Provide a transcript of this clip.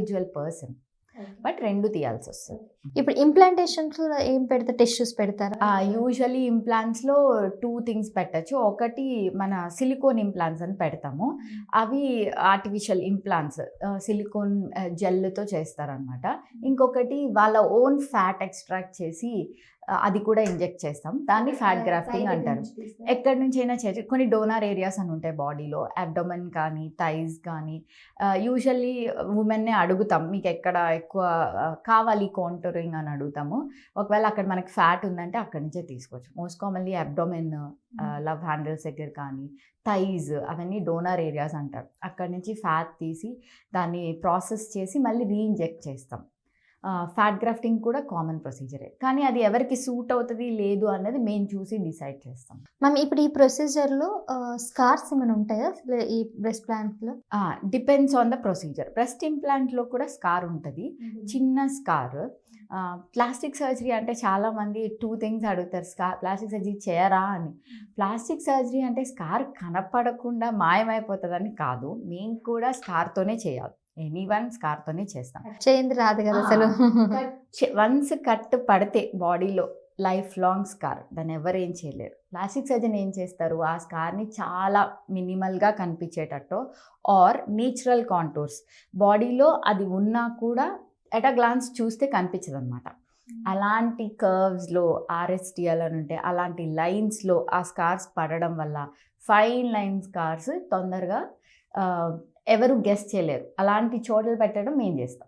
Individual person. But 2 తీయాల్సొస్తది. ఇప్పుడు ఇంప్లాంటేషన్స్‌లో ఏం పెడతారు? టిష్యూస్ పెడతారా? యూజువల్లీ ఇంప్లాంట్స్‌లో 2 థింగ్స్ పెట్టొచ్చు. ఒకటి మన సిలికోన్ ఇంప్లాంట్స్ అని పెడతాము. అవి ఆర్టిఫిషియల్ ఇంప్లాంట్స్ సిలికోన్ జెల్‌తో చేస్తారనమాట. ఇంకొకటి వాళ్ళ ఓన్ ఫ్యాట్ ఎక్స్ట్రాక్ట్ చేసి అది కూడా ఇంజెక్ట్ చేస్తాం. దాన్ని ఫ్యాట్ గ్రాఫ్టింగ్ అంటారు. ఎక్కడి నుంచైనా చేయొచ్చు. కొన్ని డోనార్ ఏరియాస్ అని ఉంటాయి బాడీలో. అబ్డోమెన్ కానీ, థైస్ కానీ యూజువల్లీ వుమెన్నే అడుగుతాం. మీకు ఎక్కడ ఎక్కువ కావాలి కాంటూరింగ్ అని అడుగుతాము. ఒకవేళ అక్కడ మనకి ఫ్యాట్ ఉందంటే అక్కడి నుంచే తీసుకోవచ్చు. Most commonly abdomen, love handles దగ్గర కానీ, థైస్ అవన్నీ డోనార్ ఏరియాస్ అంటారు. అక్కడి నుంచి ఫ్యాట్ తీసి దాన్ని ప్రాసెస్ చేసి మళ్ళీ రీఇంజెక్ట్ చేస్తాం. ఫ్యాట్ గ్రాఫ్టింగ్ కూడా కామన్ ప్రొసీజరే. కానీ అది ఎవరికి సూట్ అవుతుంది లేదు అన్నది మేము చూసి డిసైడ్ చేస్తాం. మ్యామ్ ఇప్పుడు ఈ ప్రొసీజర్‌లో స్కార్స్ ఏమైనా ఉంటాయా? అసలు ఈ బ్రెస్ట్ ప్లాంట్‌లో? Depends on the procedure. Breast ఇంప్లాంట్‌లో కూడా స్కార్ ఉంటుంది. చిన్న స్కార్. ప్లాస్టిక్ సర్జరీ అంటే చాలామంది 2 థింగ్స్ అడుగుతారు. ప్లాస్టిక్ సర్జరీ చేయరా అని. ప్లాస్టిక్ సర్జరీ అంటే స్కార్ కనపడకుండా మాయమైపోతుందని కాదు. మేము కూడా స్కార్తోనే చేయాలి. ఎనీవన్ స్కార్తోనే చేస్తాం. చేయింది రాదు కదా అసలు. వన్స్ కట్ పడితే బాడీలో లైఫ్ లాంగ్ స్కార్, దాన్ని ఎవరు ఏం చేయలేరు. ప్లాస్టిక్ సర్జన్ ఏం చేస్తారు, ఆ స్కార్ని చాలా మినిమల్గా కనిపించేటట్టు ఆర్ నేచురల్ కాంటూర్స్ బాడీలో అది ఉన్నా కూడా ఎట్ అ గ్లాన్స్ చూస్తే కనిపించదు అనమాట. అలాంటి కర్వ్స్లో ఆర్ఎస్టిఎల్ అని ఉంటే అలాంటి లైన్స్లో ఆ స్కార్స్ పడడం వల్ల ఫైన్ లైన్ స్కార్స్ తొందరగా ఎవరు గెస్ చేయలేరు. అలాంటి చోట్ల పెట్టడం మేము చేస్తాం.